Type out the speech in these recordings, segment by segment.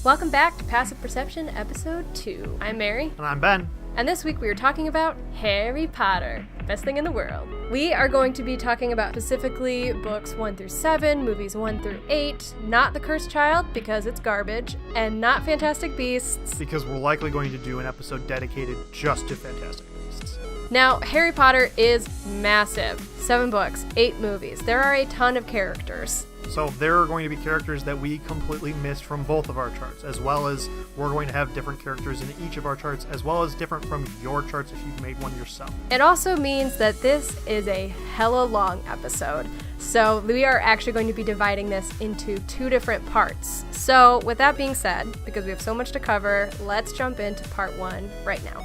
Welcome back to Passive Perception, Episode 2. I'm Mary. And I'm Ben. And this week we are talking about Harry Potter, best thing in the world. We are going to be talking about specifically books 1 through 7, movies 1 through 8, not The Cursed Child because it's garbage, and not Fantastic Beasts. Because we're likely going to do an episode dedicated just to Fantastic Beasts. Now, Harry Potter is massive. 7 books, 8 movies. There are a ton of characters. So there are going to be characters that we completely missed from both of our charts, as well as we're going to have different characters in each of our charts, as well as different from your charts if you've made one yourself. It also means that this is a hella long episode. So we are actually going to be dividing this into 2 different parts. So with that being said, because we have so much to cover, let's jump into part 1 right now.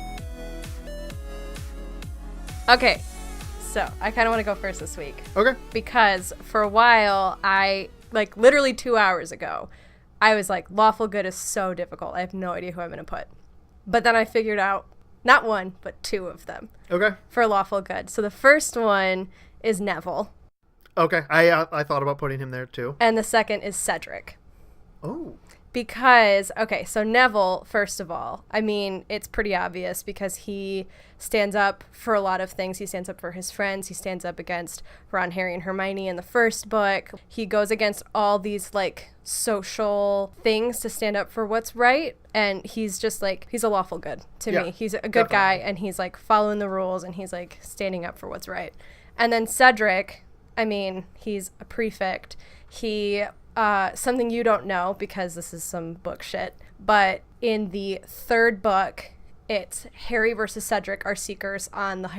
Okay. So, I kind of want to go first this week. Okay. Because for a while, literally 2 hours ago, I was like, Lawful Good is so difficult. I have no idea who I'm going to put. But then I figured out not 1, but 2 of them. Okay. For Lawful Good. So the first one is Neville. Okay. I thought about putting him there too. And the second is Cedric. Oh. Because, okay, so Neville, first of all, I mean, it's pretty obvious because he stands up for a lot of things. He stands up for his friends. He stands up against Ron, Harry, and Hermione in the first book. He goes against all these, social things to stand up for what's right. And he's just, he's a lawful good to me. He's a good guy, and he's, following the rules, and he's, standing up for what's right. And then Cedric, I mean, he's a prefect. He... something you don't know because this is some book shit, but in the third book, it's Harry versus Cedric are seekers on the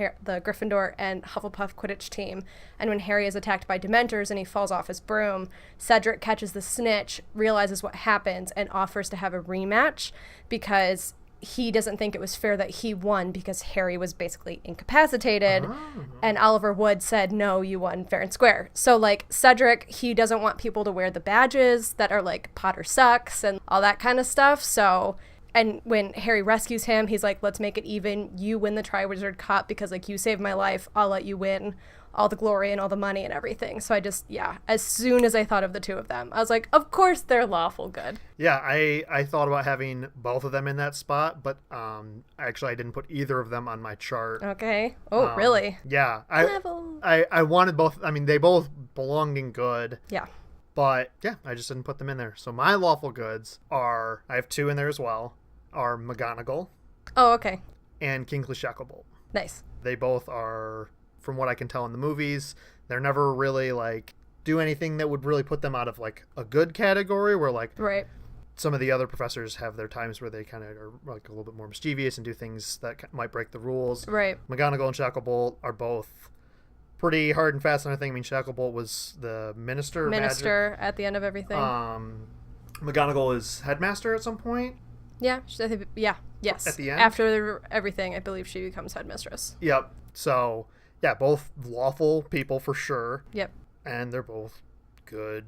Gryffindor and Hufflepuff Quidditch team. And when Harry is attacked by Dementors and he falls off his broom, Cedric catches the snitch, realizes what happens, and offers to have a rematch because he doesn't think it was fair that he won because Harry was basically incapacitated. And Oliver Wood said, no, you won fair and square. So, Cedric, he doesn't want people to wear the badges that are, Potter sucks and all that kind of stuff. So, and when Harry rescues him, he's like, let's make it even. You win the Triwizard Cup because, you saved my life. I'll let you win all the glory and all the money and everything. So I just, as soon as I thought of the 2 of them, I was like, of course they're lawful good. Yeah, I thought about having both of them in that spot, but actually I didn't put either of them on my chart. Okay. Oh, really? Yeah. I wanted both. I mean, they both belonged in good. Yeah. But, yeah, I just didn't put them in there. So my lawful goods are, I have 2 in there as well, are McGonagall. Oh, okay. And Kingsley Shacklebolt. Nice. They both are... From what I can tell in the movies, they're never really do anything that would really put them out of a good category where right. Some of the other professors have their times where they kind of are a little bit more mischievous and do things that might break the rules. Right. McGonagall and Shacklebolt are both pretty hard and fast on everything. I mean, Shacklebolt was the minister at the end of everything. McGonagall is headmaster at some point. Yeah. Yes. At the end? After everything, I believe she becomes headmistress. Yep. So... Yeah, both lawful people for sure. Yep. And they're both good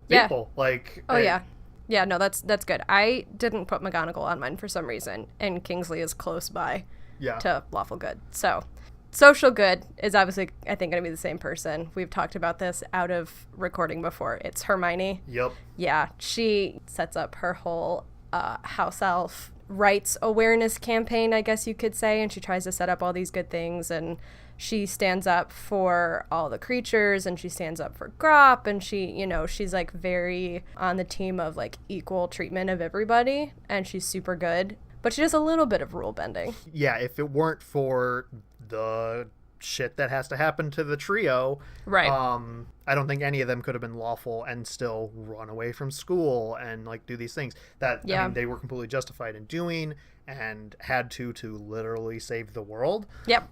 Yeah. people. Yeah. Yeah, no, that's good. I didn't put McGonagall on mine for some reason, and Kingsley is close by to lawful good. So, social good is obviously, I think, going to be the same person. We've talked about this out of recording before. It's Hermione. Yep. Yeah, she sets up her whole house elf rights awareness campaign, I guess you could say, and she tries to set up all these good things, and she stands up for all the creatures, and she stands up for Grop, and she, she's very on the team of equal treatment of everybody, and she's super good, but she does a little bit of rule bending. Yeah, if it weren't for the shit that has to happen to the trio, right? I don't think any of them could have been lawful and still run away from school and do these things that I mean, they were completely justified in doing and had to literally save the world. Yep.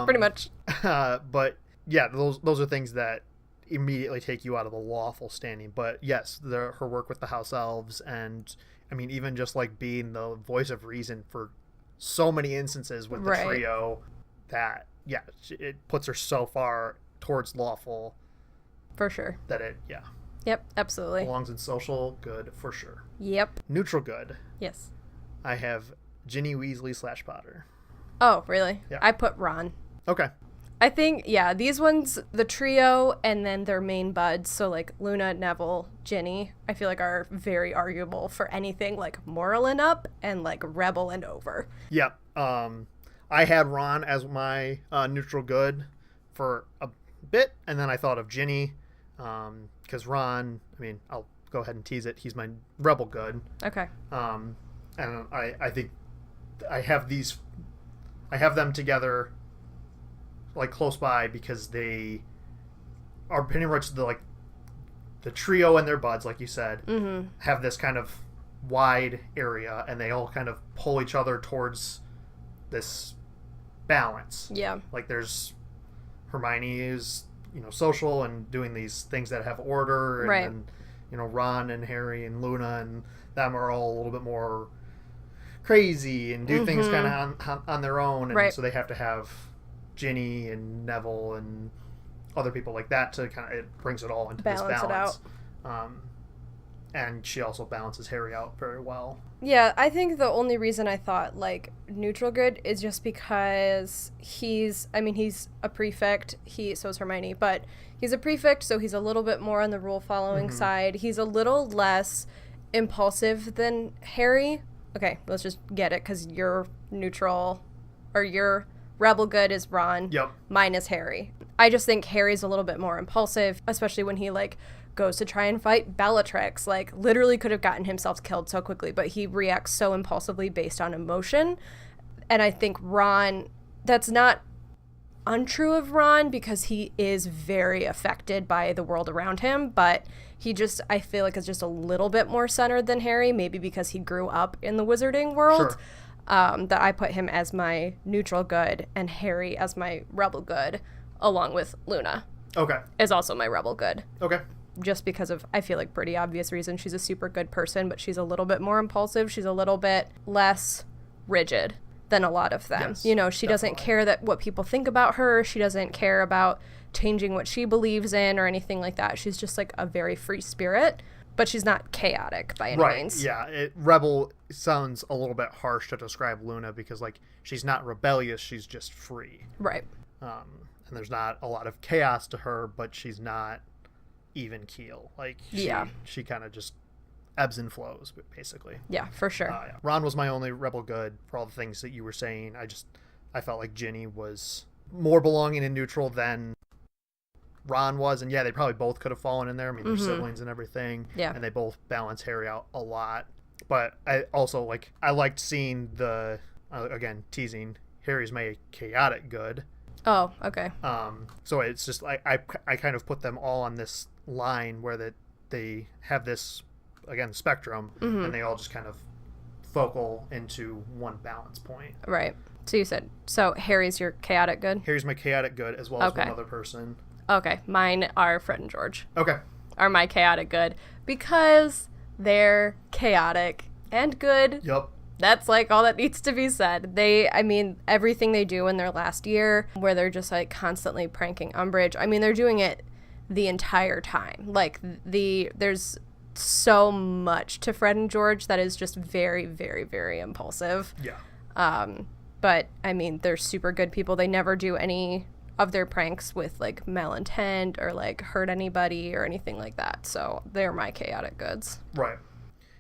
Pretty much. But yeah, those are things that immediately take you out of the lawful standing. But yes, her work with the house elves, and I mean, even just being the voice of reason for so many instances with the trio, that it puts her so far towards lawful. For sure. That Yep, absolutely. belongs in social good for sure. Yep. Neutral good. Yes. I have Ginny Weasley / Potter. Oh, really? Yeah. I put Ron. Okay. I think, yeah, these ones, the trio and then their main buds, so like Luna, Neville, Ginny, I feel like are very arguable for anything like moral and up and like rebel and over. Yeah. I had Ron as my neutral good for a bit, and then I thought of Ginny, because Ron, I mean, I'll go ahead and tease it. He's my rebel good. Okay. And I think I have them together like close by because they are pretty much the trio and their buds, like you said, have this kind of wide area, and they all kind of pull each other towards this balance. Yeah. Like there's Hermione is, social and doing these things that have order, and right. then, Ron and Harry and Luna and them are all a little bit more crazy and do things kind of on their own, and right. so they have to have Ginny and Neville and other people like that to kind of, it brings it all into this balance. It out. And she also balances Harry out very well. Yeah, I think the only reason I thought like neutral good is just because he's a prefect. So is Hermione, but he's a prefect, so he's a little bit more on the rule following side. He's a little less impulsive than Harry. Okay, let's just get it, because your neutral or your rebel good is Ron. Yep. Mine is Harry. I just think Harry's a little bit more impulsive, especially when he like goes to try and fight Bellatrix. Like literally could have gotten himself killed so quickly, but he reacts so impulsively based on emotion. And I think Ron, that's not untrue of Ron, because he is very affected by the world around him, but he just, I feel like, is just a little bit more centered than Harry, maybe because he grew up in the wizarding world. Sure. That I put him as my neutral good and Harry as my rebel good, along with Luna. Okay. Is also my rebel good. Okay. Just because of, I feel like, pretty obvious reason. She's a super good person, but she's a little bit more impulsive. She's a little bit less rigid than a lot of them. Yes, she definitely doesn't care that what people think about her. She doesn't care about changing what she believes in or anything like that. She's just like a very free spirit, but she's not chaotic by any means. Yeah, rebel sounds a little bit harsh to describe Luna, because like she's not rebellious, she's just free. Right. And there's not a lot of chaos to her, but she's not even keel. Like she kind of just ebbs and flows, basically. Yeah, for sure. Yeah. Ron was my only rebel good for all the things that you were saying. I felt like Ginny was more belonging in neutral than Ron was, and yeah, they probably both could have fallen in there. I mean, they're siblings and everything, and they both balance Harry out a lot. But I also I liked seeing the again, teasing, Harry's my chaotic good. Oh, okay. So it's just I kind of put them all on this line where they have this, again, spectrum, and they all just kind of focal into one balance point. Right. So Harry's your chaotic good? Harry's my chaotic good, as well as one other person. Okay, mine are Fred and George. Okay. Are my chaotic good, because they're chaotic and good. Yep. That's like all that needs to be said. Everything they do in their last year, where they're just like constantly pranking Umbridge. I mean, they're doing it the entire time. Like there's so much to Fred and George that is just very, very, very impulsive. Yeah. But I mean, they're super good people. They never do any of their pranks with like malintent or like hurt anybody or anything like that. So they're my chaotic goods. Right.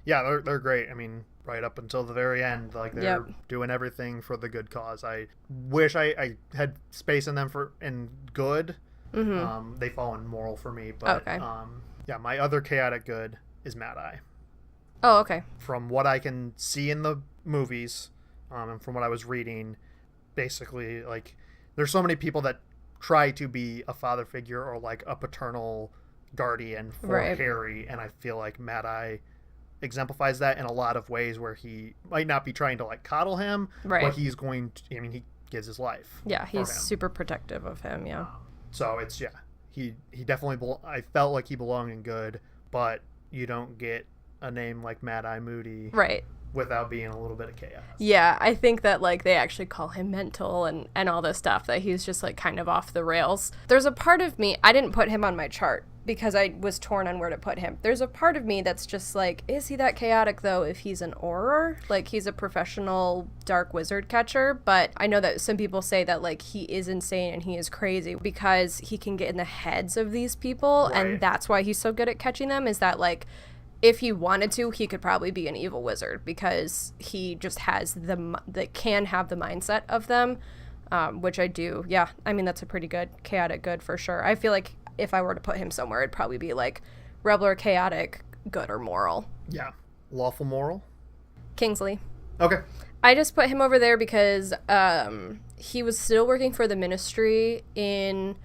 Yeah, they're great. I mean, right up until the very end, like they're doing everything for the good cause. I wish I had space in them in good. They fall in moral for me, but yeah, my other chaotic good is Mad Eye. Oh, okay. From what I can see in the movies, and from what I was reading, basically, like, there's so many people that try to be a father figure or like a paternal guardian for Harry, and I feel like Mad Eye exemplifies that in a lot of ways, where he might not be trying to like coddle him, but he's going to, he gives his life. Yeah, he's super protective of him. Yeah. So it's he definitely I felt like he belonged in good, but you don't get a name like Mad Eye Moody without being a little bit of chaos. Yeah, I think that like they actually call him mental and all this stuff, that he's just like kind of off the rails. There's a part of me, I didn't put him on my chart because I was torn on where to put him. There's a part of me that's just like, is he that chaotic though if he's an Auror? Like, he's a professional dark wizard catcher, but I know that some people say that like he is insane and he is crazy because he can get in the heads of these people, Right. and that's why he's so good at catching them, is that like if he wanted to, he could probably be an evil wizard because he just has can have the mindset of them, which I do. Yeah, I mean, that's a pretty good chaotic good for sure. I feel like if I were to put him somewhere, it'd probably be like rebel or chaotic good or moral. Yeah. Lawful moral? Kingsley. Okay. I just put him over there because he was still working for the Ministry in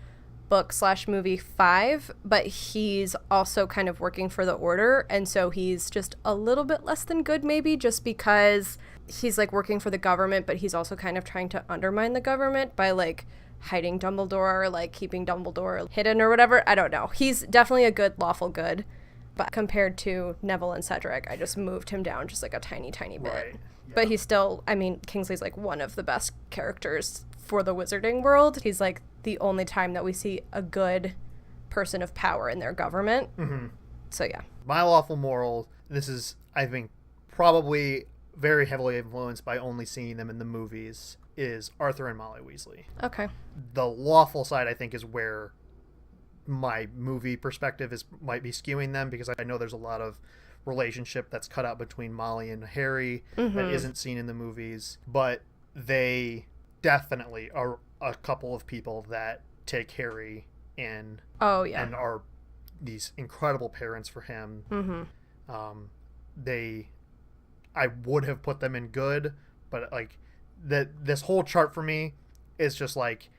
book/movie 5, but he's also kind of working for the Order, and so he's just a little bit less than good, maybe just because he's like working for the government, but he's also kind of trying to undermine the government by like hiding Dumbledore, like keeping Dumbledore hidden or whatever. I don't know. He's definitely a good lawful good, but compared to Neville and Cedric, I just moved him down just like a tiny bit. Right. Yeah. But he's still, I mean, Kingsley's like one of the best characters for the wizarding world. He's like the only time that we see a good person of power in their government. Mm-hmm. So yeah. My lawful moral, this is, I think, probably very heavily influenced by only seeing them in the movies, is Arthur and Molly Weasley. Okay. The lawful side, I think, is where my movie perspective might be skewing them, because I know there's a lot of relationship that's cut out between Molly and Harry that isn't seen in the movies, but they definitely are a couple of people that take Harry in and are these incredible parents for him. I would have put them in good, but like this whole chart for me is just like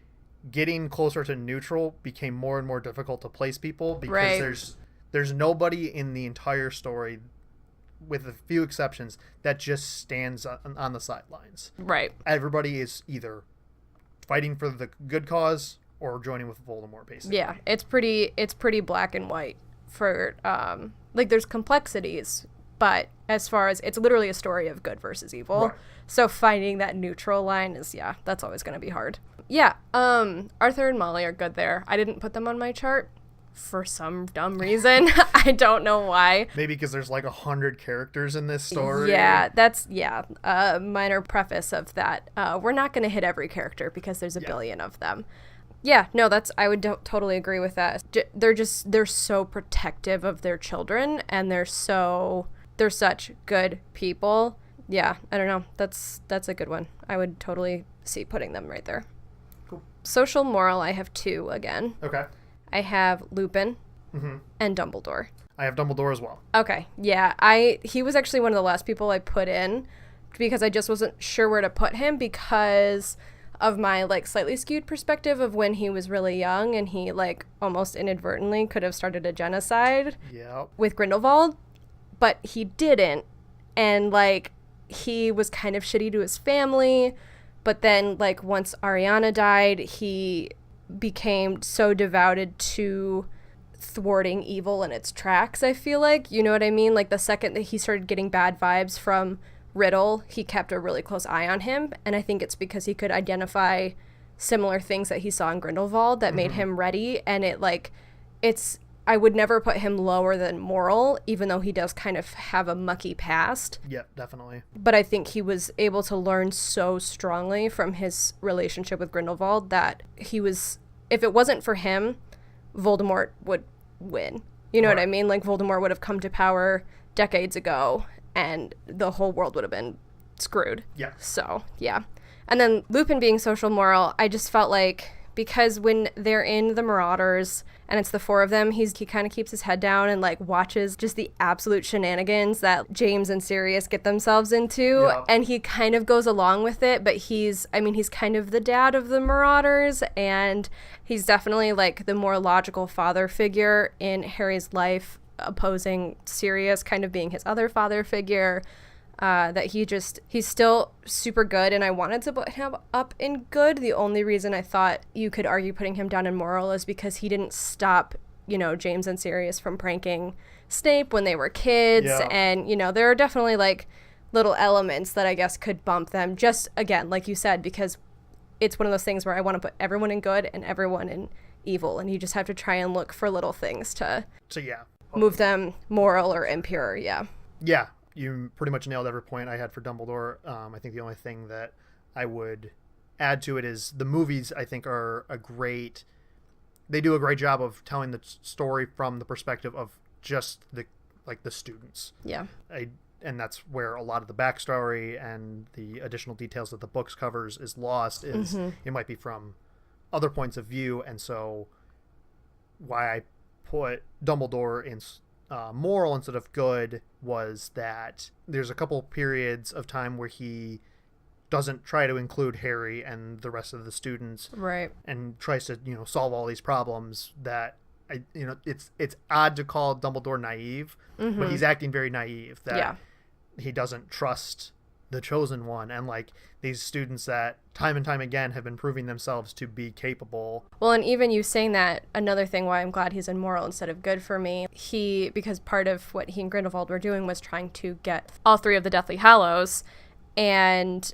getting closer to neutral became more and more difficult to place people, because there's nobody in the entire story, with a few exceptions, that just stands on the sidelines. Right. Everybody is either fighting for the good cause or joining with Voldemort, basically. Yeah, it's pretty black and white for like there's complexities, but as far as it's literally a story of good versus evil. Right. So finding that neutral line is, that's always going to be hard. Yeah, Arthur and Molly are good there. I didn't put them on my chart for some dumb reason. I don't know why. Maybe because there's like 100 characters in this story. Yeah, minor preface of that. We're not going to hit every character because there's a billion of them. Yeah, no, I would totally agree with that. They're so protective of their children, and they're such good people. Yeah, I don't know. That's a good one. I would totally see putting them right there. Cool. Social moral, I have 2 again. Okay. I have Lupin and Dumbledore. I have Dumbledore as well. Okay, yeah. He was actually one of the last people I put in because I just wasn't sure where to put him because of my like slightly skewed perspective of when he was really young and he like almost inadvertently could have started a genocide with Grindelwald, but he didn't, and like he was kind of shitty to his family, but then like once Ariana died, he became so devoted to thwarting evil in its tracks, I feel like. You know what I mean? Like the second that he started getting bad vibes from Riddle, he kept a really close eye on him, and I think it's because he could identify similar things that he saw in Grindelwald that made him ready, and I would never put him lower than moral, even though he does kind of have a mucky past. Yeah, definitely. But I think he was able to learn so strongly from his relationship with Grindelwald that if it wasn't for him, Voldemort would win. You know what I mean? Like Voldemort would have come to power decades ago, and the whole world would have been screwed. Yeah. So, yeah. And then Lupin being social moral, I just felt like, because when they're in the Marauders and it's the 4 of them, he kind of keeps his head down and like watches just the absolute shenanigans that James and Sirius get themselves into. Yeah. And he kind of goes along with it, but he's kind of the dad of the Marauders, and he's definitely like the more logical father figure in Harry's life, opposing Sirius kind of being his other father figure. That he's still super good, and I wanted to put him up in good. The only reason I thought you could argue putting him down in moral is because he didn't stop, James and Sirius from pranking Snape when they were kids. Yeah. And, there are definitely like little elements that I guess could bump them, just again, like you said, because it's one of those things where I want to put everyone in good and everyone in evil, and you just have to try and look for little things to So yeah. move them moral or impure. Yeah. Yeah, you pretty much nailed every point I had for Dumbledore. I think the only thing that I would add to it is the movies, I think, they do a great job of telling the story from the perspective of just the students. Yeah. And that's where a lot of the backstory and the additional details that the books covers is lost. It might be from other points of view, and so why I put Dumbledore in moral instead of good was that there's a couple periods of time where he doesn't try to include Harry and the rest of the students, right, and tries to solve all these problems that it's odd to call Dumbledore naive, but he's acting very naive, that he doesn't trust the chosen one, and these students that time and time again have been proving themselves to be capable. Well, and even you saying that, another thing why I'm glad he's in moral instead of good for me, because part of what he and Grindelwald were doing was trying to get all 3 of the Deathly Hallows, and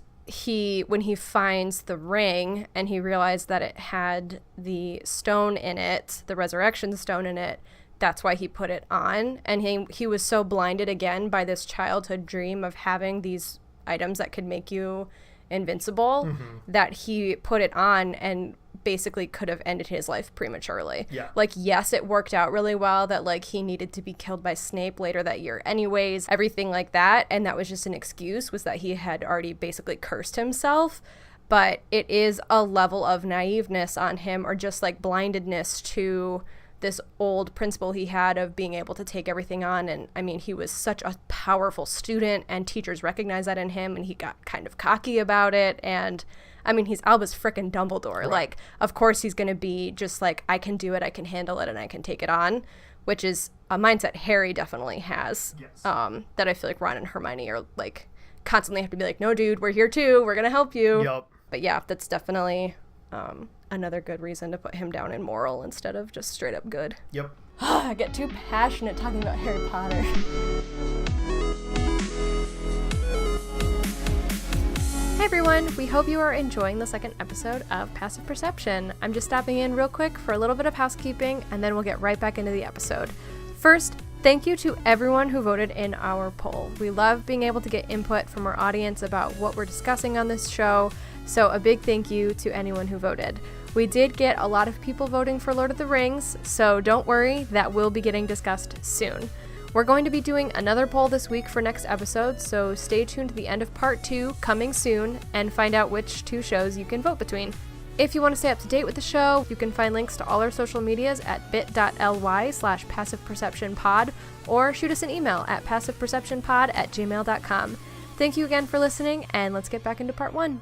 when he finds the ring and he realized that it had the stone in it, the resurrection stone in it, that's why he put it on. And he was so blinded again by this childhood dream of having these items that could make you invincible, that he put it on and basically could have ended his life prematurely. Yeah. Yes, it worked out really well that he needed to be killed by Snape later that year anyways, everything like that, and that was just an excuse, was that he had already basically cursed himself. But it is a level of naiveness on him, or just blindedness to this old principle he had of being able to take everything on. And I mean, he was such a powerful student, and teachers recognized that in him, and he got kind of cocky about it. And I mean, he's Albus frickin' Dumbledore. Right. Of course he's going to be just I can do it, I can handle it, and I can take it on, which is a mindset Harry definitely has. Yes. That I feel Ron and Hermione are constantly have to be no, dude, we're here too, we're going to help you. Yep. But yeah, that's definitely another good reason to put him down in moral instead of just straight up good. Yep. I get too passionate talking about Harry Potter. Hey everyone, we hope you are enjoying the second episode of Passive Perception. I'm just stopping in real quick for a little bit of housekeeping, and then we'll get right back into the episode. First, thank you to everyone who voted in our poll. We love being able to get input from our audience about what we're discussing on this show, so a big thank you to anyone who voted. We did get a lot of people voting for Lord of the Rings, so don't worry, that will be getting discussed soon. We're going to be doing another poll this week for next episode, so stay tuned to the end of part 2, coming soon, and find out which 2 shows you can vote between. If you want to stay up to date with the show, you can find links to all our social medias at bit.ly/passiveperceptionpod, or shoot us an email at passiveperceptionpod@gmail.com. Thank you again for listening, and let's get back into part 1.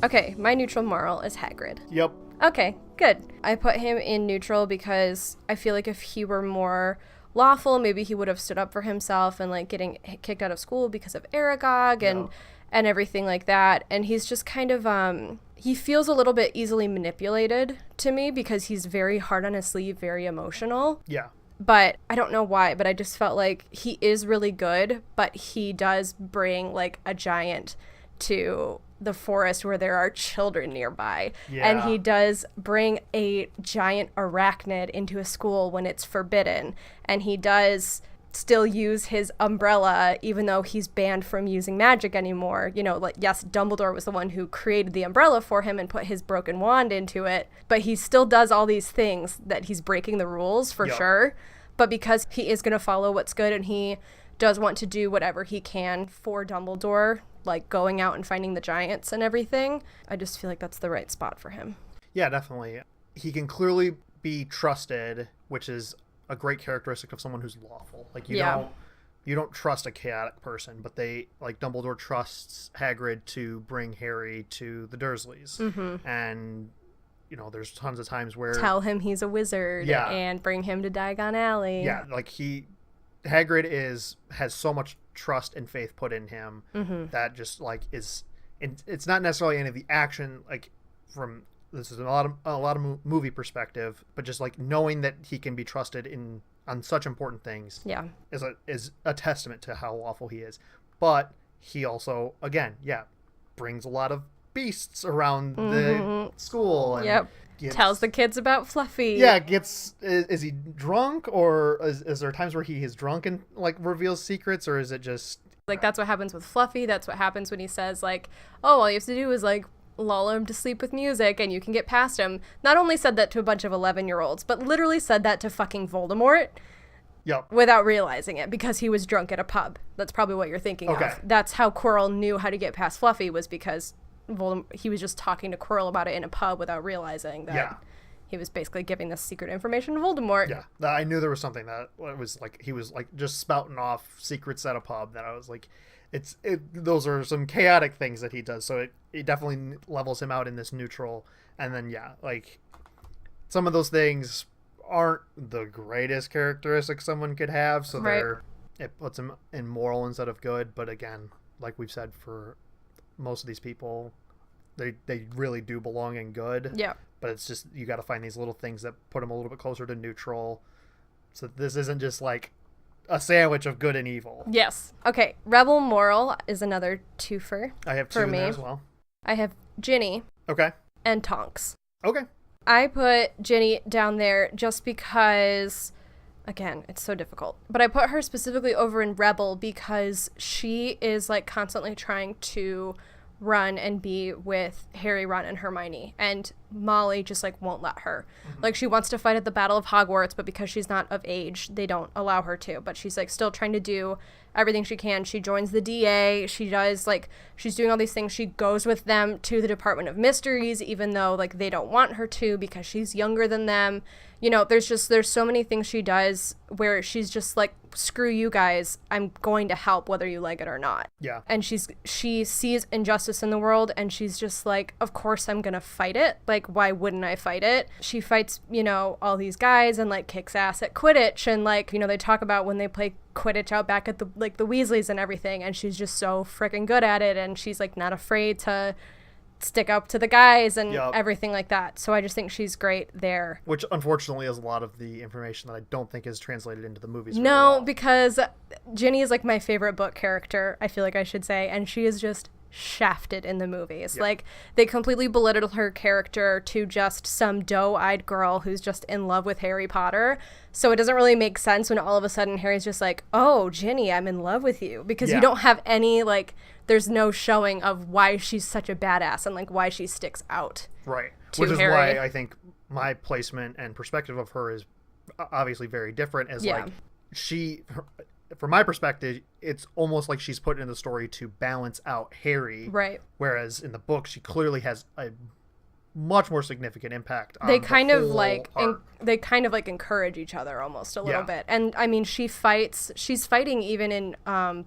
Okay, my neutral moral is Hagrid. Yep. Okay, good. I put him in neutral because I feel if he were more lawful, maybe he would have stood up for himself and getting kicked out of school because of Aragog and everything like that. And he's just kind of he feels a little bit easily manipulated to me because he's very hard on his sleeve, very emotional. Yeah. But I don't know why, but I just felt he is really good, but he does bring a giant to the forest where there are children nearby. Yeah. And he does bring a giant arachnid into a school when it's forbidden. And he does still use his umbrella even though he's banned from using magic anymore. Yes, Dumbledore was the one who created the umbrella for him and put his broken wand into it, but he still does all these things that he's breaking the rules for sure. But because he is going to follow what's good, and he does want to do whatever he can for Dumbledore, going out and finding the giants and everything, I just feel that's the right spot for him. Yeah, definitely. He can clearly be trusted, which is a great characteristic of someone who's lawful. You don't trust a chaotic person, but Dumbledore trusts Hagrid to bring Harry to the Dursleys. Mm-hmm. And there's tons of times where tell him he's a wizard and bring him to Diagon Alley. Yeah, Hagrid has so much trust and faith put in him that just is, and it's not necessarily any of the action from this is a lot of movie perspective, but just knowing that he can be trusted on such important things is a testament to how lawful he is. But he also, again, brings a lot of beasts around the school. And tells the kids about Fluffy. Yeah, is he drunk, or is there times where he is drunk and like reveals secrets, or is it just like that's what happens with Fluffy? That's what happens when he says like, oh, all you have to do is like lull him to sleep with music and you can get past him. Not only said that to a bunch of 11-year-olds, but literally said that to fucking Voldemort. Yep. Without realizing it, because he was drunk at a pub. That's probably what you're thinking of. That's how Quirrell knew how to get past Fluffy, was because he was just talking to Quirrell about it in a pub without realizing that he was basically giving this secret information to Voldemort. Yeah, I knew there was something that was like he was like just spouting off secrets at a pub that I was like, those are some chaotic things that he does. So it definitely levels him out in this neutral. And then like some of those things aren't the greatest characteristics someone could have. So it puts him in moral instead of good. But again, like we've said, for most of these people, they really do belong in good. Yeah. But it's just, you got to find these little things that put them a little bit closer to neutral. So this isn't just like a sandwich of good and evil. Yes. Okay. Rebel moral is another twofer. I have two in there as well. I have Ginny. Okay. And Tonks. Okay. I put Ginny down there just because, again, it's so difficult. But I put her specifically over in Rebel because she is like constantly trying to run and be with Harry, Ron, and Hermione, and Molly just like won't let her. Like, she wants to fight at the Battle of Hogwarts, but because she's not of age, they don't allow her to. But she's like still trying to do everything she can. She joins the DA. She does like, she's doing all these things. She goes with them to the Department of Mysteries, even though like they don't want her to because she's younger than them. You know, there's so many things she does where she's just like, screw you guys, I'm going to help whether you like it or not. Yeah. And she sees injustice in the world, and she's just like, of course I'm gonna fight it. Like, why wouldn't I fight it? She fights, you know, all these guys and like kicks ass at Quidditch, and like, you know, they talk about when they play Quidditch out back at the Weasleys and everything, and she's just so freaking good at it, and she's like not afraid to stick up to the guys and everything like that. So I just think she's great there. Which unfortunately is a lot of the information that I don't think is translated into the movies. No, because Ginny is like my favorite book character, I feel like I should say, and she is just shafted in the movies. Like, they completely belittle her character to just some doe-eyed girl who's just in love with Harry Potter. So it doesn't really make sense when all of a sudden Harry's just like, oh, Ginny, I'm in love with you. Because you don't have any, like, there's no showing of why she's such a badass and, like, why she sticks out. Right. To Which is Harry. why I think my placement and perspective of her is obviously very different. As like, from my perspective, it's almost like she's put in the story to balance out Harry. Right. Whereas in the book, she clearly has a much more significant impact on they kind of like encourage each other almost a little bit. And I mean, she's fighting even in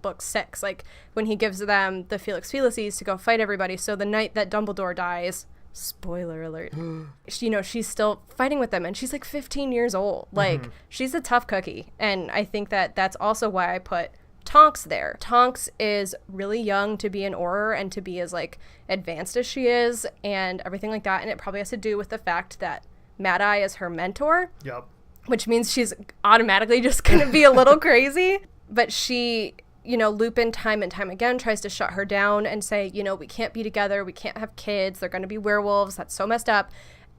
book 6, like when he gives them the Felix Felices to go fight everybody. So the night that Dumbledore dies, spoiler alert, you know, she's still fighting with them, and she's like 15 years old. Like, she's a tough cookie. And I think that that's also why I put Tonks there. Tonks is really young to be an Auror and to be as like advanced as she is and everything like that. And it probably has to do with the fact that Mad Eye is her mentor. Yep. Which means she's automatically just going to be a little crazy. But she, you know, Lupin time and time again tries to shut her down and say, you know, we can't be together. We can't have kids. They're going to be werewolves. That's so messed up.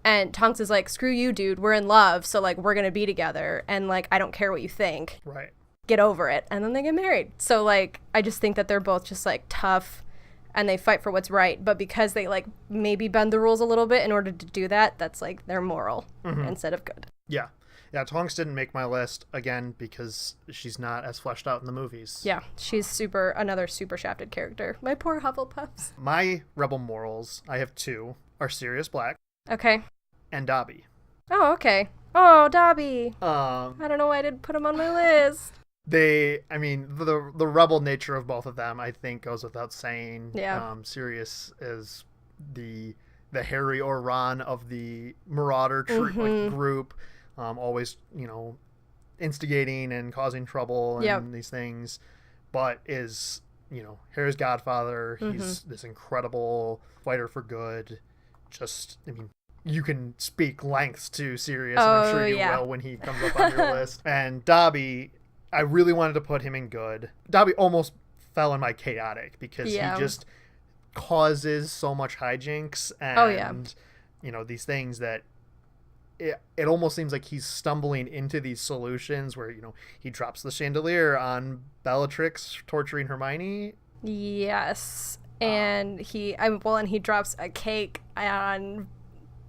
And Tonks is like, screw you, dude. We're in love. So, like, we're going to be together. And, like, I don't care what you think. Right. Get over it. And then they get married. So, like, I just think that they're both just, like, tough and they fight for what's right. But because they, like, maybe bend the rules a little bit in order to do that, that's, like, their moral instead of good. Yeah. Yeah, Tonks didn't make my list, again, because she's not as fleshed out in the movies. Yeah, she's another super shafted character. My poor Hufflepuffs. My rebel morals, I have 2, are Sirius Black. Okay. And Dobby. Oh, okay. Oh, Dobby. I don't know why I didn't put him on my list. The rebel nature of both of them, I think, goes without saying. Yeah. Sirius is the Harry or Ron of the Marauder group, always, you know, instigating and causing trouble and these things, but is, you know, Harry's godfather. He's this incredible fighter for good. Just, I mean, you can speak lengths to Sirius, and I'm sure you will when he comes up on your list. And Dobby, I really wanted to put him in good. Dobby almost fell in my chaotic because he just causes so much hijinks and Oh, yeah. These things that it almost seems like he's stumbling into these solutions where he drops the chandelier on Bellatrix torturing Hermione. Yes. And he drops a cake on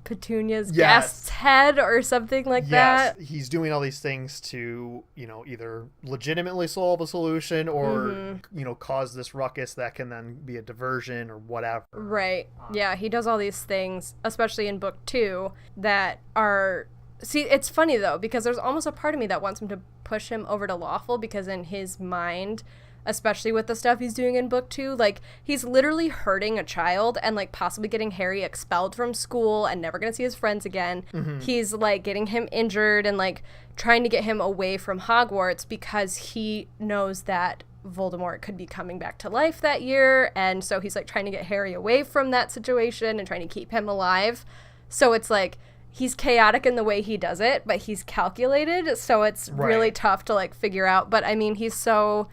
Petunia's guest's head or something like that. Yes, he's doing all these things to, either legitimately solve a solution or, cause this ruckus that can then be a diversion or whatever. Right. Yeah, he does all these things, especially in book 2, that are... See, it's funny, though, because there's almost a part of me that wants him to push him over to Lawful, because in his mind... especially with the stuff he's doing in book 2, like, he's literally hurting a child and, like, possibly getting Harry expelled from school and never gonna see his friends again. Mm-hmm. He's, like, getting him injured and, like, trying to get him away from Hogwarts because he knows that Voldemort could be coming back to life that year, and so he's, like, trying to get Harry away from that situation and trying to keep him alive. So it's, like, he's chaotic in the way he does it, but he's calculated, so it's really tough to, like, figure out. But, I mean, he's so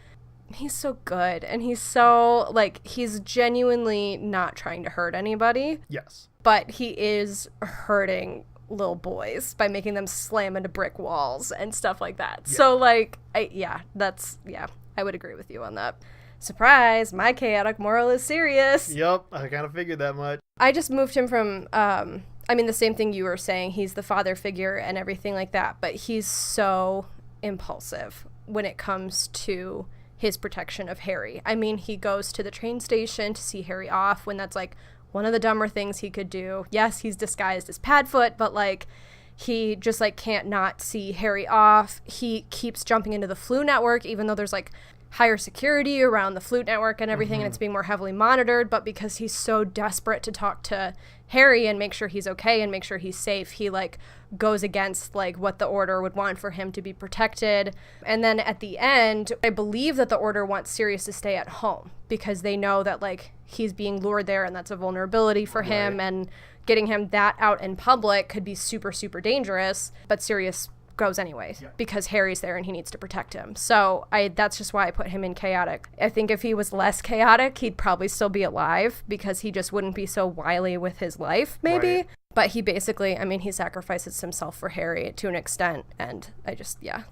good, and he's so, like, he's genuinely not trying to hurt anybody. Yes. But he is hurting little boys by making them slam into brick walls and stuff like that. Yeah. So, like, I would agree with you on that. Surprise, my chaotic moral is Sirius. Yep, I kind of figured that much. I just moved him from, the same thing you were saying. He's the father figure and everything like that, but he's so impulsive when it comes to his protection of Harry. I mean, he goes to the train station to see Harry off when that's, like, one of the dumber things he could do. Yes, he's disguised as Padfoot, but, like, he just, like, can't not see Harry off. He keeps jumping into the Flu Network, even though there's, like, higher security around the Flu Network and everything, and it's being more heavily monitored, but because he's so desperate to talk to Harry and make sure he's okay and make sure he's safe, he, like, goes against, like, what the Order would want for him to be protected. And then at the end, I believe that the Order wants Sirius to stay at home because they know that, like, he's being lured there and that's a vulnerability for him, and getting him that out in public could be super, super dangerous, but Sirius goes anyways because Harry's there and he needs to protect him. So that's just why I put him in chaotic. I think if he was less chaotic, he'd probably still be alive because he just wouldn't be so wily with his life, maybe. Right. But he basically, he sacrifices himself for Harry to an extent, and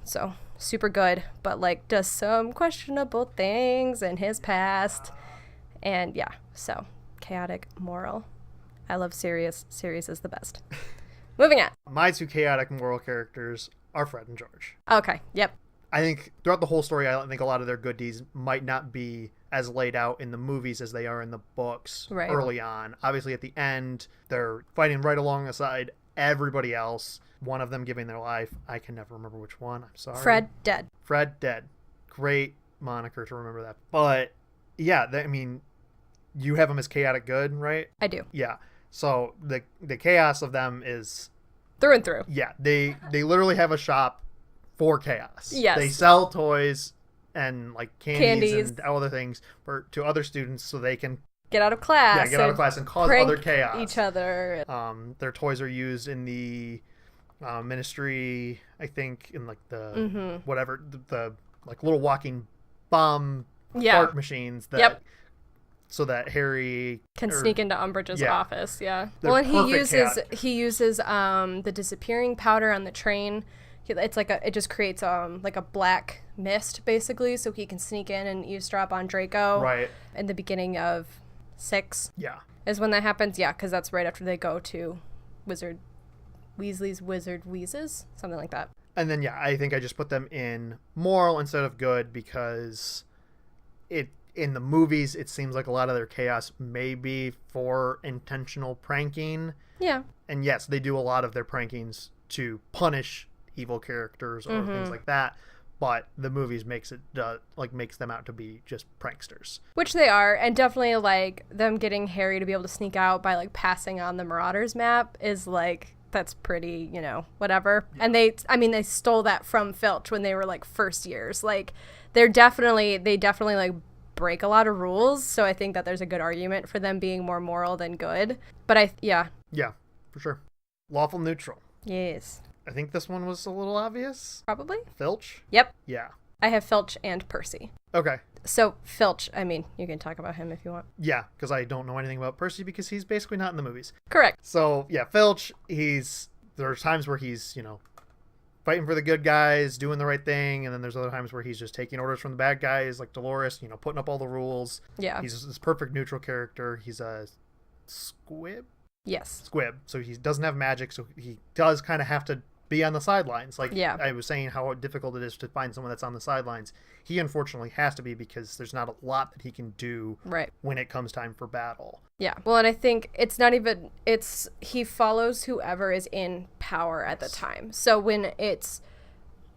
so super good, but, like, does some questionable things in his past. And so chaotic moral. I love Sirius. Sirius is the best. Moving on. My 2 chaotic moral characters are Fred and George. Okay, yep. I think throughout the whole story, I think a lot of their good deeds might not be as laid out in the movies as they are in the books early on. Obviously, at the end, they're fighting right alongside everybody else. One of them giving their life. I can never remember which one. I'm sorry. Fred dead. Fred dead. Great moniker to remember that. But, yeah, you have them as chaotic good, right? I do. Yeah. So the chaos of them is through and through. Yeah, they literally have a shop for chaos. Yes. They sell toys and, like, candies. And other things to other students so they can get out of class. Yeah, get out of class and cause other chaos. Each other. Their toys are used in the ministry, I think, in, like, the whatever the like little walking bomb fart machines that so that Harry can sneak into Umbridge's office. Yeah. Well, and he uses the disappearing powder on the train. It's like it just creates like a black mist basically, so he can sneak in and eavesdrop on Draco. Right. In the beginning of 6. Yeah. Is when that happens. Yeah, because that's right after they go to Weasley's Wizard Wheezes, something like that. And then I think I just put them in moral instead of good because in the movies, it seems like a lot of their chaos may be for intentional pranking. Yeah. And yes, they do a lot of their prankings to punish evil characters or things like that. But the movies makes them out to be just pranksters. Which they are. And definitely, like, them getting Harry to be able to sneak out by, like, passing on the Marauders map is, like, that's pretty, whatever. Yeah. And they stole that from Filch when they were, like, first years. Like, they definitely, like, break a lot of rules, so I think that there's a good argument for them being more moral than good. But yeah, for sure. Lawful neutral. Yes. I think this one was a little obvious. Probably. Filch. Yep. Yeah. I have Filch and Percy. Okay. So Filch, I mean, you can talk about him if you want. Yeah, because I don't know anything about Percy because he's basically not in the movies. Correct. So, yeah, Filch, there's times where he's, fighting for the good guys, doing the right thing, and then there's other times where he's just taking orders from the bad guys, like Dolores, putting up all the rules. Yeah. He's this perfect neutral character. He's a squib? Yes. Squib. So he doesn't have magic, so he does kind of have to be on the sidelines. Like, yeah. I was saying how difficult it is to find someone that's on the sidelines. He unfortunately has to be because there's not a lot that he can do when it comes time for battle. Yeah. Well, and I think he follows whoever is in power at the time. So when it's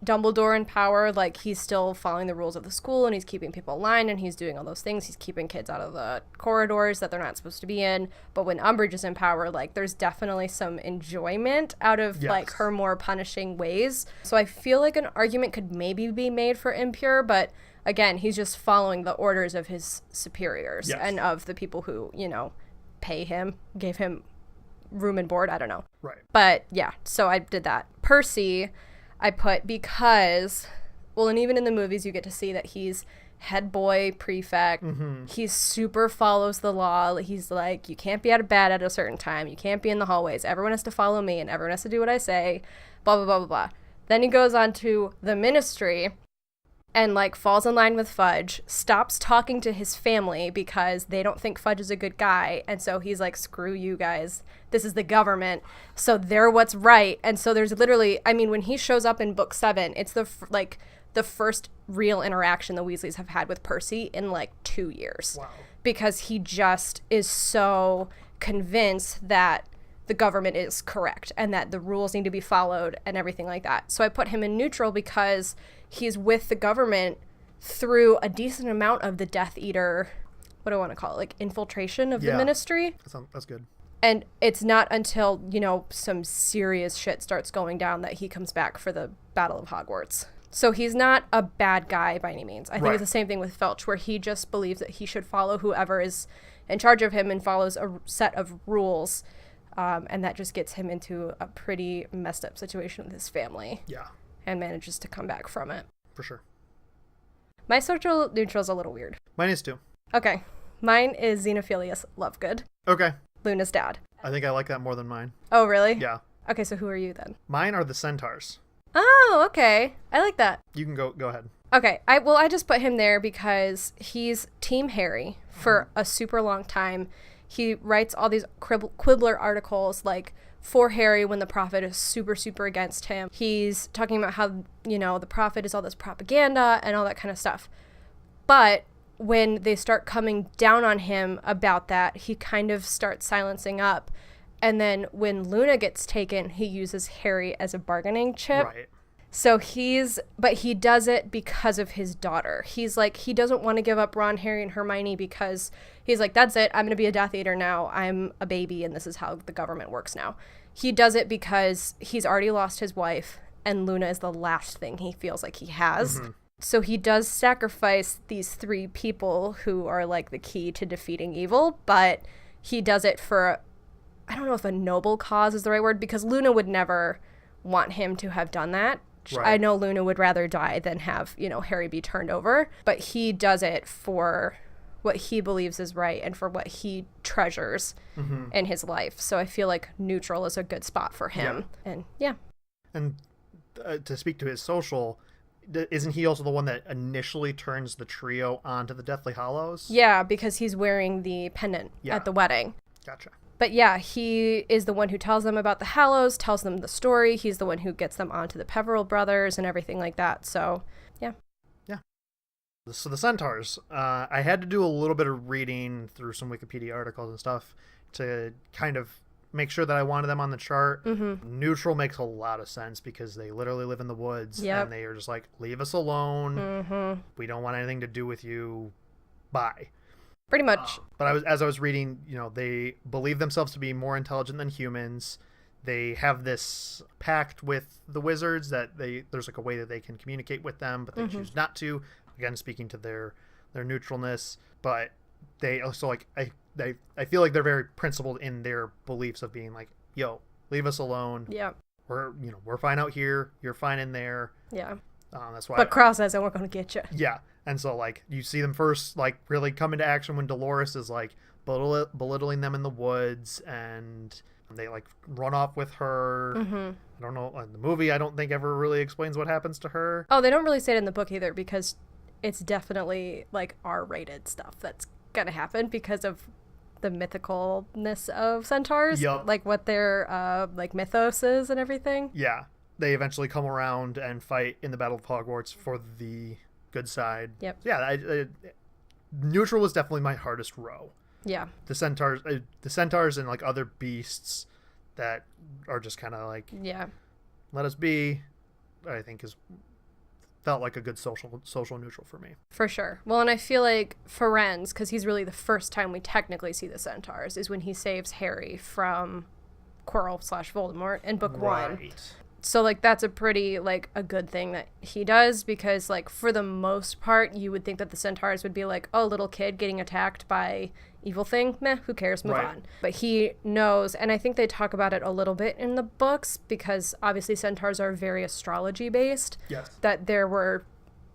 Dumbledore in power, like, he's still following the rules of the school and he's keeping people aligned and he's doing all those things. He's keeping kids out of the corridors that they're not supposed to be in. But when Umbridge is in power, like, there's definitely some enjoyment out of like her more punishing ways. So I feel like an argument could maybe be made for impure, but again, he's just following the orders of his superiors and of the people who, pay him, gave him room and board. I don't know. Right. But yeah, so I did that. Percy, I put because, well, and even in the movies, you get to see that he's head boy prefect. Mm-hmm. He super follows the law. He's like, you can't be out of bed at a certain time. You can't be in the hallways. Everyone has to follow me and everyone has to do what I say. Blah, blah, blah, blah, blah. Then he goes on to the Ministry and like falls in line with Fudge, stops talking to his family because they don't think Fudge is a good guy. And so he's like, screw you guys. This is the government. So they're what's right. And so there's literally, I mean, when he shows up in book 7, it's the first real interaction the Weasleys have had with Percy in like 2 years. Wow. Because he just is so convinced that the government is correct and that the rules need to be followed and everything like that. So I put him in neutral because he's with the government through a decent amount of the Death Eater, what do I want to call it, like infiltration of the Ministry. That's good. And it's not until, some serious shit starts going down that he comes back for the Battle of Hogwarts. So he's not a bad guy by any means. I think it's the same thing with Filch, where he just believes that he should follow whoever is in charge of him and follows a set of rules. And that just gets him into a pretty messed up situation with his family. Yeah. And manages to come back from it. For sure. My social neutral is a little weird. Mine is too. Okay. Mine is Xenophilius Lovegood. Okay. Luna's dad. I think I like that more than mine. Oh, really? Yeah. Okay, so who are you then? Mine are the Centaurs. Oh, okay. I like that. You can go ahead. Okay. I just put him there because he's Team Harry for a super long time. He writes all these Quibbler articles, like, for Harry when the Prophet is super, super against him. He's talking about how, the Prophet is all this propaganda and all that kind of stuff. But when they start coming down on him about that, he kind of starts silencing up. And then when Luna gets taken, he uses Harry as a bargaining chip. Right. So but he does it because of his daughter. He's like, he doesn't want to give up Ron, Harry, and Hermione because he's like, that's it. I'm going to be a Death Eater now. I'm a baby and this is how the government works now. He does it because he's already lost his wife and Luna is the last thing he feels like he has. Mm-hmm. So he does sacrifice these 3 people who are like the key to defeating evil, but he does it for, I don't know if a noble cause is the right word, because Luna would never want him to have done that. Right. I know Luna would rather die than have, Harry be turned over, but he does it for what he believes is right and for what he treasures in his life. So I feel like neutral is a good spot for him. Yeah. And to speak to his social, isn't he also the one that initially turns the trio onto the Deathly Hallows? Yeah, because he's wearing the pendant at the wedding. Gotcha. But yeah, he is the one who tells them about the Hallows, tells them the story. He's the one who gets them onto the Peveril brothers and everything like that. So, yeah. Yeah. So the Centaurs, I had to do a little bit of reading through some Wikipedia articles and stuff to kind of make sure that I wanted them on the chart. Mm-hmm. Neutral makes a lot of sense because they literally live in the woods and they are just like, leave us alone. Mm-hmm. We don't want anything to do with you. Bye. Pretty much. But as I was reading, they believe themselves to be more intelligent than humans. They have this pact with the wizards that there's like a way that they can communicate with them, but they choose not to. Again, speaking to their neutralness. But they also I feel like they're very principled in their beliefs of being like, yo, leave us alone. Yeah. We're fine out here. You're fine in there. Yeah. That's why. But Cross says, "We're gonna get you." Yeah, and so like you see them first like really come into action when Dolores is like belittling them in the woods, and they like run off with her. I don't know, in the movie I don't think ever really explains what happens to her. Oh, they don't really say it in the book either, because it's definitely like R-rated stuff that's gonna happen because of the mythicalness of centaurs. Yep. Like what their like mythos is and everything. Yeah, they eventually come around and fight in the Battle of Hogwarts for the good side. Yep. Yeah, neutral was definitely my hardest row. Yeah. The centaurs and like other beasts that are just kind of like, yeah, let us be, I think felt like a good social neutral for me. for sure. Well, and I feel like Ferenz, because he's really the first time we technically see the centaurs, is when he saves Harry from Quirrell/Voldemort in book one. So like that's a pretty like a good thing that he does, because like for the most part you would think that the centaurs would be like, oh, little kid getting attacked by evil thing, meh, who cares, move on. But he knows, and I think they talk about it a little bit in the books, because obviously centaurs are very astrology based. Yes. That there were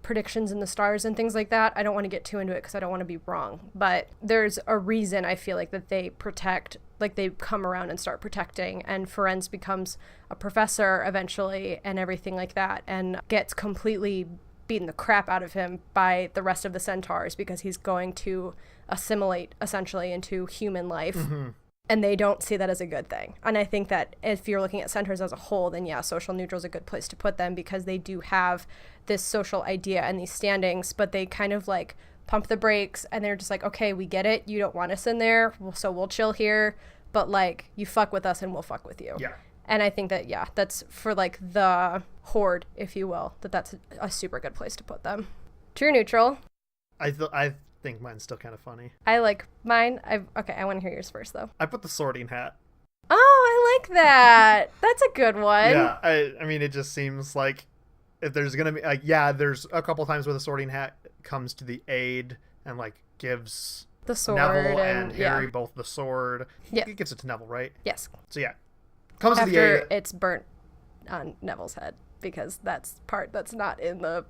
predictions in the stars and things like that. I don't want to get too into it because I don't want to be wrong, but there's a reason I feel like that they protect, like they come around and start protecting, and Ferenz becomes a professor eventually and everything like that, and gets completely beaten the crap out of him by the rest of the centaurs because he's going to assimilate essentially into human life. And they don't see that as a good thing. And I think that if you're looking at centaurs as a whole, then yeah, social neutral is a good place to put them, because they do have this social idea and these standings, but they kind of like pump the brakes and they're just like, okay, we get it. You don't want us in there, so we'll chill here. But like, you fuck with us and we'll fuck with you. Yeah. And I think that, yeah, that's for like the horde, if you will, that's a super good place to put them. True neutral. I think mine's still kind of funny. I like mine. Okay, I want to hear yours first though. I put the Sorting Hat. Oh, I like that. That's a good one. Yeah, I mean, it just seems like if there's gonna be there's a couple times where the Sorting Hat comes to the aid and like gives the sword Neville and Harry yeah. both the sword. Yeah, It gives it to Neville, right? Yes. So yeah, comes After to the aid. it's burnt on Neville's head, because that's part that's not in the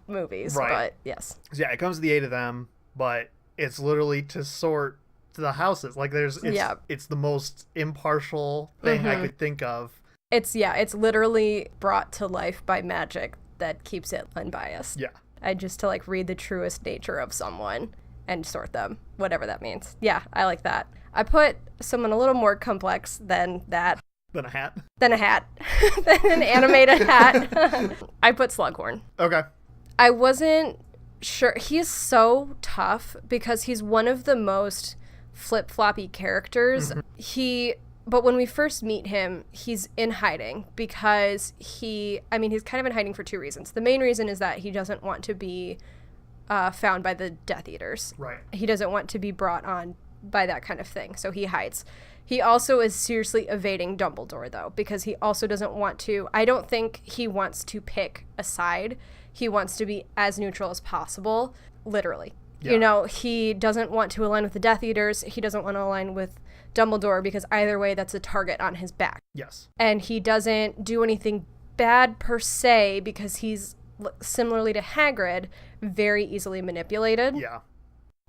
movies. Right. But yes. So yeah, it comes to the aid of them, but it's literally to sort the houses. Like it's the most impartial thing I could think of. It's literally brought to life by magic that keeps it unbiased. Yeah. And just to like read the truest nature of someone and sort them, whatever that means. Yeah, I like that. I put someone a little more complex than that. Than a hat? Than a hat. Than an animated hat. I put Slughorn. Okay. I wasn't sure. He is so tough because he's one of the most flip-floppy characters. But when we first meet him, he's in hiding because he's kind of in hiding for two reasons. The main reason is that he doesn't want to be found by the Death Eaters. Right. He doesn't want to be brought on by that kind of thing, so he hides. He also is seriously evading Dumbledore, though, because he also doesn't want to... I don't think he wants to pick a side. He wants to be as neutral as possible, literally. Yeah. You know, he doesn't want to align with the Death Eaters. He doesn't want to align with Dumbledore, because either way, that's a target on his back. Yes. And he doesn't do anything bad per se, because he's, similarly to Hagrid, very easily manipulated. Yeah.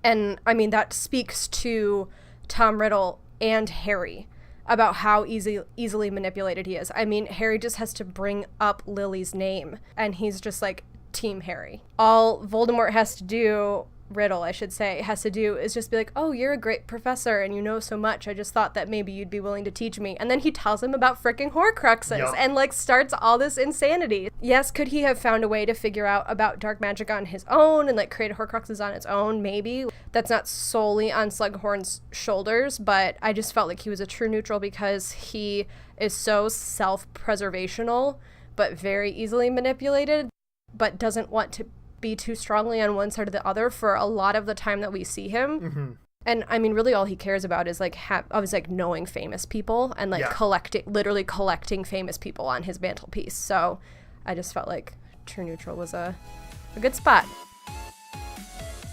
And, I mean, that speaks to Tom Riddle and Harry about how easily manipulated he is. I mean, Harry just has to bring up Lily's name, and he's just like, Team Harry. All Voldemort has to do... Riddle, I should say, has to do is just be like, oh, you're a great professor and you know so much. I just thought that maybe you'd be willing to teach me. And then he tells him about freaking Horcruxes and like starts all this insanity. Yes, could he have found a way to figure out about dark magic on his own and like create Horcruxes on its own? Maybe. That's not solely on Slughorn's shoulders, but I just felt like he was a true neutral because he is so self-preservational, but very easily manipulated, but doesn't want to be too strongly on one side or the other for a lot of the time that we see him. And I mean, really all he cares about is like knowing famous people and like literally collecting famous people on his mantelpiece. So I just felt like true neutral was a good spot.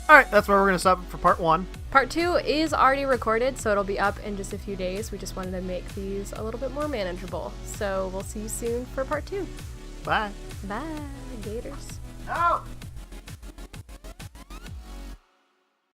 All right, that's where we're going to stop for part 1. Part 2 is already recorded, so it'll be up in just a few days. We just wanted to make these a little bit more manageable. So we'll see you soon for part 2. Bye. Bye, Gators. No!